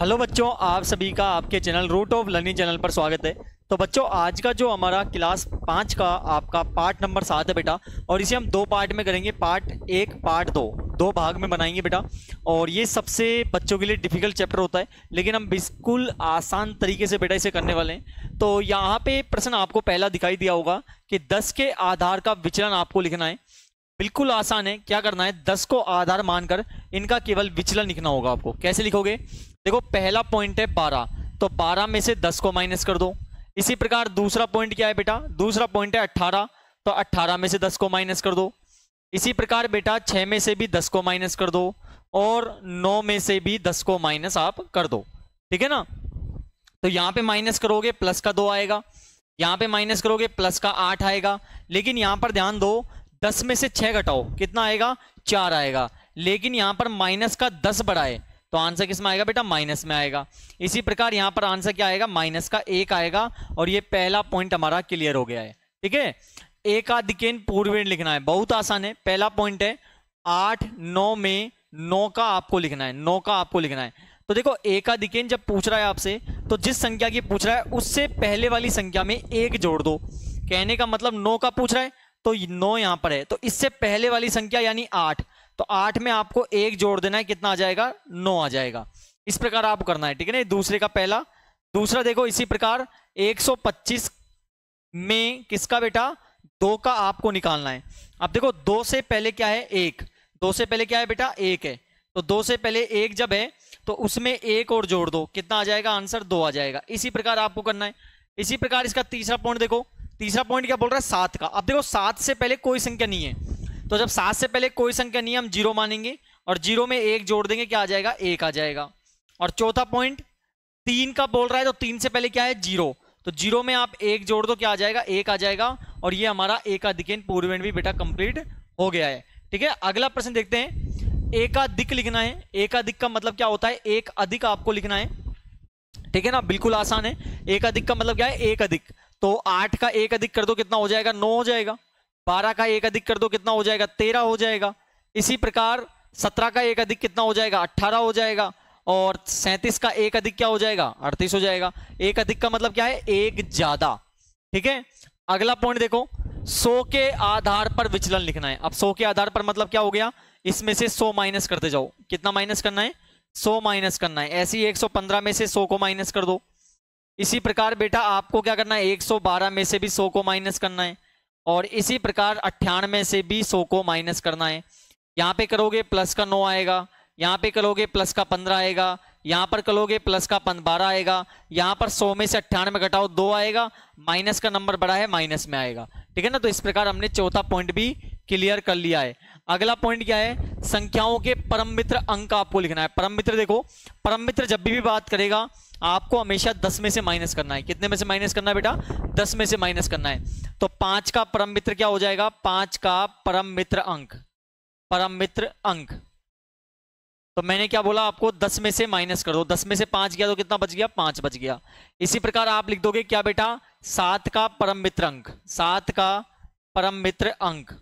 Hello बच्चों, आप सभी का आपके channel root of learning channel पर स्वागत है। तो बच्चों, आज का जो हमारा क्लास 5 का आपका पार्ट नंबर 7 है बेटा, और इसे हम दो पार्ट में करेंगे। पार्ट 1 पार्ट 2 दो भाग में बनाएंगे बेटा। और ये सबसे बच्चों के लिए डिफिकल्ट चैप्टर होता है, लेकिन हम बिल्कुल आसान तरीके से बेटा इसे करने वाले हैं। तो यहाँ पे प्रश्न आपको पहला दिखाई दिया होगा कि 10 के आधार का विचलन आपको लिखना है। बिल्कुल आसान है। क्या करना है, 10 को आधार मानकर इनका केवल विचलन लिखना होगा आपको। कैसे लिखोगे, देखो पहला पॉइंट है 12, तो 12 में से 10 को माइनस कर दो। इसी प्रकार दूसरा पॉइंट क्या है बेटा, दूसरा पॉइंट है 18, तो 18 में से 10 को माइनस कर दो। इसी प्रकार बेटा 6 में से भी 10 को माइनस कर दो, और 9 में से भी 10 को माइनस आप कर दो। ठीक है ना। तो यहां पे माइनस करोगे प्लस का 2 आएगा, यहां पे माइनस करोगे प्लस का 8 आएगा। लेकिन यहां पर ध्यान दो, 10 में से 6 घटाओ, कितना आएगा, 4 आएगा। लेकिन यहां पर माइनस का 10 बढ़ाए तो आंसर किस में आएगा बेटा, माइनस में आएगा। इसी प्रकार यहां पर आंसर क्या आएगा, माइनस का 1 आएगा। और ये पहला पॉइंट हमारा क्लियर हो गया है। ठीक है, एकाधिकेन पूर्वेण लिखना है, बहुत आसान है। पहला पॉइंट है 8 9 में 9 का आपको लिखना है, 9 का आपको लिखना है। तो देखो एकाधिकेन जब पूछ रहा है आपसे, तो जिस संख्या की पूछ रहा है उससे पहले वाली संख्या में 1 जोड़ दो। कहने का मतलब 9 का पूछ रहा है तो 9 यहां पर है, तो इससे पहले वाली संख्या यानी 8, तो 8 में आपको 1 जोड़ देना है, कितना आ जाएगा, 9 आ जाएगा। इस प्रकार आपको करना है। ठीक है ना, दूसरे का पहला। दूसरा देखो इसी प्रकार 125 में किसका बेटा, 2 का आपको निकालना है। अब देखो 2 से पहले क्या है, 1, 2 से पहले क्या है बेटा, 1 है। तो 2 से पहले 1 जब है तो उसमें 1 और जोड़ दो, कितना आ जाएगा, आंसर 2 आ जाएगा। इसी प्रकार आपको करना है। इसी प्रकार इसका तीसरा पॉइंट देखो, तीसरा पॉइंट क्या बोल रहा है, 7 का। अब देखो 7 से पहले कोई संख्या नहीं है, तो जब 7 से पहले कोई संख्या नहीं है हम 0 मानेंगे, और 0 में 1 जोड़ देंगे, क्या आ जाएगा, 1 आ जाएगा। और चौथा पॉइंट 3 का बोल रहा है, तो 3 से पहले क्या है, 0, तो 0 में आप 1 जोड़ दो, क्या आ जाएगा, 1 आ जाएगा। और ये हमारा एकाधिकेन पूर्वेण भी बेटा कंप्लीट हो गया है। ठीक है, अगला प्रश्न देखते हैं। एकाधिक लिखना है। एकाधिक का मतलब क्या होता है, एक अधिक आपको लिखना है। ठीक है ना, बिल्कुल आसान है। एकाधिक का मतलब क्या है, एक अधिक। तो 8 का 1 अधिक कर दो, कितना हो जाएगा, 9 हो जाएगा। 12 का 1 अधिक कर दो, कितना हो जाएगा, 13 हो जाएगा। इसी प्रकार 17 का 1 अधिक कितना हो जाएगा, 18 हो जाएगा। और 37 का 1 अधिक क्या हो जाएगा, 38 हो जाएगा। एक अधिक का मतलब क्या है, एक ज्यादा। ठीक है, अगला पॉइंट देखो, 100 के आधार पर विचलन लिखना है। अब 100 के आधार पर मतलब क्या हो गया, इसमें से 100 माइनस करते जाओ। कितना माइनस करना है, 100 माइनस करना है। ऐसे ही 115 में से 100 को माइनस कर दो। इसी प्रकार बेटा आपको क्या करना है, 112 में से भी 100 को माइनस करना है। और इसी प्रकार 98 में से भी 100 को माइनस करना है। यहां पे करोगे प्लस का 9 आएगा, यहां पे करोगे प्लस का 15 आएगा, यहां पर करोगे प्लस का 12 आएगा। यहां पर 100 में से 98 में घटाओ 2 आएगा, माइनस का नंबर बड़ा है, माइनस में आएगा। ठीक है ना, तो इस प्रकार हमने चौथा पॉइंट भी क्लियर कर लिया है। अगला पॉइंट क्या है, संख्याओं के परम मित्र अंक आपको लिखना है। परम मित्र देखो, परम मित्र जब भी बात करेगा आपको हमेशा 10 में से माइनस करना है। कितने में से माइनस करना है बेटा, 10 में से माइनस करना है। तो 5 का परम मित्र क्या हो जाएगा, 5 का परम मित्र अंक, परम मित्र अंक। तो मैंने क्या बोला आपको, 10 में से माइनस कर दो। 10 में से 5 गया तो कितना बच गया, 5 बच गया। इसी प्रकार आप लिख दोगे क्या बेटा, 7 का परम मित्र अंक, 7 का परम मित्र अंक,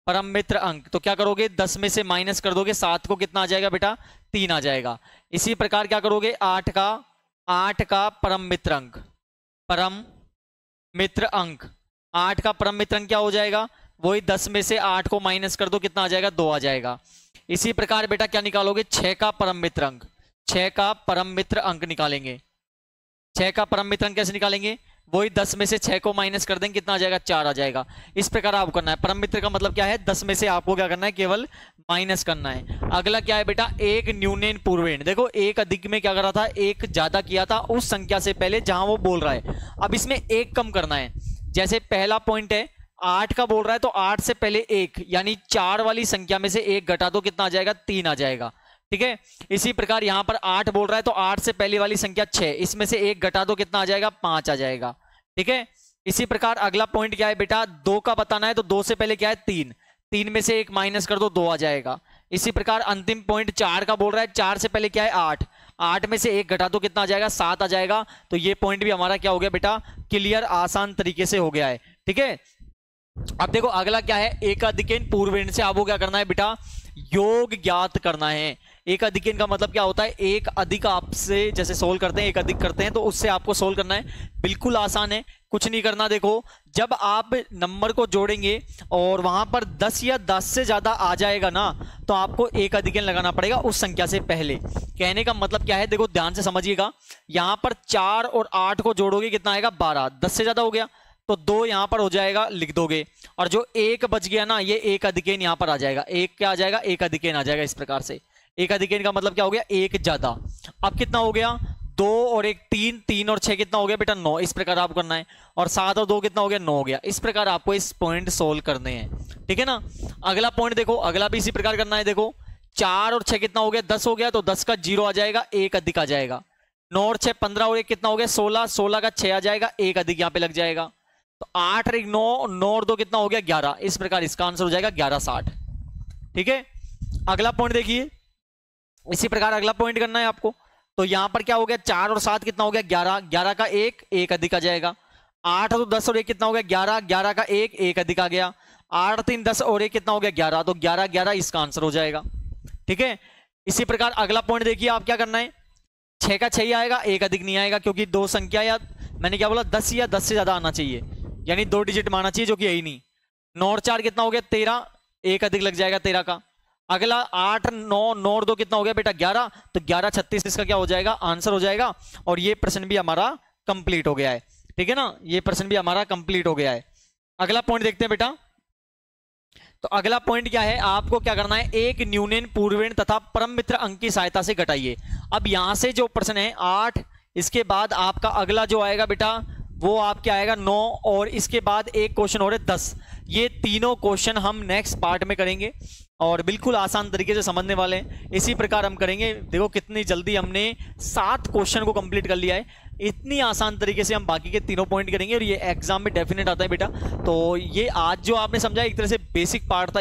परम मित्र अंक। तो क्या करोगे, 10 में से माइनस कर दोगे, 7 को कितना आ जाएगा बेटा, 3 आ जाएगा। इसी प्रकार क्या करोगे, 8 का परम मित्र अंक, परम मित्र अंक। 8 का परम मित्र अंक क्या हो जाएगा, वही 10 में से 8 को माइनस कर दो, कितना आ जाएगा, 2 आ जाएगा। इसी प्रकार बेटा क्या निकालोगे, 6 का परम मित्र अंक, 6 का परम मित्र अंक निकालेंगे। 6 का परम मित्र अंक कैसे निकालेंगे, वही 10 में से 6 को माइनस कर देंगे, कितना आ जाएगा, 4 आ जाएगा। इस प्रकार आपको करना है। परम मित्र का मतलब क्या है, 10 में से आपको क्या करना है, केवल माइनस करना है। अगला क्या है बेटा, एक न्यूनेन पूर्वेण। देखो एक अधिक में क्या कर रहा था, एक ज्यादा किया था उस संख्या से पहले जहां वो बोल रहा है। अब इसमें एक कम करना है। जैसे पहला पॉइंट है 8 का बोल रहा है, तो 8 से पहले 1 यानी 4 वाली संख्या में से 1 घटा दो, कितना आ जाएगा, 3 आ जाएगा। ठीक है, इसी प्रकार यहां पर 8 बोल रहा है, तो 8 से पहले वाली संख्या 6, इसमें से 1 घटा दो, कितना आ जाएगा, 5 आ जाएगा। ठीक है, इसी प्रकार अगला पॉइंट क्या है बेटा, 2 का बताना है, तो 2 से पहले क्या है, 3, 3 में से 1 माइनस कर दो, 2 आ जाएगा। इसी प्रकार अंतिम पॉइंट 4 का बोल रहा है, 4 से पहले क्या है, 8, 8 में से 1 घटा दो, कितना आ जाएगा, 7 आ जाएगा। तो ये पॉइंट भी हमारा क्या हो गया बेटा, क्लियर, आसान तरीके से हो गया है। ठीक है, अब देखो अगला क्या है, एकाधिकेन पूर्वेण से आपको क्या करना है बेटा, योग ज्ञात करना है। एक अधिक n का मतलब क्या होता है, एक अधिक आपसे जैसे सोल्व करते हैं, एक अधिक करते हैं तो उससे आपको सोल्व करना है। बिल्कुल आसान है, कुछ नहीं करना। देखो जब आप नंबर को जोड़ेंगे और वहां पर 10 या 10 से ज्यादा आ जाएगा ना, तो आपको एक अधिक n लगाना पड़ेगा उस संख्या से पहले। कहने का मतलब क्या है, देखो ध्यान से समझिएगा। यहां पर 4 और 8 को जोड़ोगे कितना आएगा, 12। 10 से ज्यादा हो गया तो 2 यहां पर हो जाएगा, लिख दोगे। और जो एक बच गया ना, ये एक अधिक n यहां पर आ जाएगा। एक क्या आ जाएगा, एक अधिक n आ जाएगा। इस प्रकार से एक अधिक n का मतलब क्या हो गया, एक ज्यादा। अब कितना हो गया, 2 और 1 3, 3 और 6 कितना हो गया बेटा, 9। इस प्रकार आपको करना है। और 7 और 2 कितना हो गया, 9 हो गया। इस प्रकार आपको इस पॉइंट सोल्व करने हैं, ठीक है ना। अगला पॉइंट देखो, अगला भी इसी प्रकार करना है। देखो 4 और 6 कितना हो गया, 10 हो गया, तो 10 का 0 आ जाएगा, एक अधिक आ जाएगा। 9 और 6 15 और 1 कितना हो गया, 16। 16 का 6 आ जाएगा, एक अधिक यहाँ पे लग जाएगा। तो 8 और 1 9, 9 और 2 कितना हो गया, 11। इस प्रकार इसका आंसर हो जाएगा 1160, ठीक है। अगला पॉइंट देखिए, इसी प्रकार अगला पॉइंट करना है आपको। तो यहां पर क्या हो गया, 4 और 7 कितना हो गया, 11। 11 का 1, एक अधिक आ जाएगा। 8 और 10 और 1 कितना हो गया, 11। 11 का 1, एक अधिक आ गया। 8 3 10 और 1 कितना हो गया, 11। तो 11 11 इसका आंसर हो जाएगा, ठीक है। इसी प्रकार अगला पॉइंट देखिए, आप क्या करना है, 6 का 6 ही आएगा, एक अधिक नहीं आएगा, क्योंकि दो संख्या या मैंने क्या बोला, 10 या 10 से ज्यादा आना चाहिए, यानी 2 डिजिट माना चाहिए, जो कि यही नहीं। 9 और 4 कितना हो गया, 13। एक अधिक लग जाएगा 13 का। अगला 8 9 9 और 2 कितना हो गया बेटा, 11। तो 11 36 इसका क्या हो जाएगा, आंसर हो जाएगा। और ये प्रश्न भी हमारा कंप्लीट हो गया है, ठीक है ना। ये प्रश्न भी हमारा कंप्लीट हो गया है। अगला पॉइंट देखते हैं बेटा। तो अगला पॉइंट क्या है, आपको क्या करना है, एक न्यूनन पूर्वेण तथा परम मित्र अंक की सहायता से घटाइए। अब यहां से जो प्रश्न है 8, इसके बाद आपका अगला जो आएगा बेटा वो आपके आएगा 9, और इसके बाद एक क्वेश्चन और है 10। ये तीनों क्वेश्चन हम नेक्स्ट पार्ट में करेंगे और बिल्कुल आसान तरीके से समझने वाले हैं। इसी प्रकार हम करेंगे। देखो कितनी जल्दी हमने 7 क्वेश्चन को कंप्लीट कर लिया है। इतनी आसान तरीके से हम बाकी के तीनों पॉइंट करेंगे और ये एग्जाम में डेफिनेट आता है बेटा। तो ये आज जो आपने समझा एक तरह से बेसिक पार्ट था।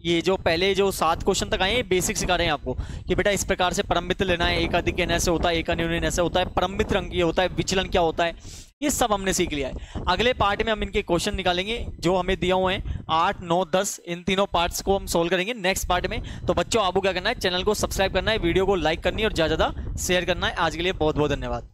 ये जो पहले जो 7 क्वेश्चन तक आए हैं बेसिक सिखा रहे हैं आपको कि बेटा इस प्रकार से परम मित्र लेना है, एक अधिक n ऐसे होता है, एक न्यूनन ऐसे होता है, परम मित्र अंक ये होता है, विचलन क्या होता है, ये सब हमने सीख लिया है। अगले पार्ट में हम इनके क्वेश्चन निकालेंगे जो हमें दिए हुए हैं 8 9 10, इन तीनों पार्ट्स को हम सोल्व करेंगे नेक्स्ट पार्ट में। तो बच्चों आपको क्या करना है, चैनल को सब्सक्राइब करना है, वीडियो को लाइक करनी है और ज्यादा शेयर करना है। आज के लिए बहुत बहुत धन्यवाद।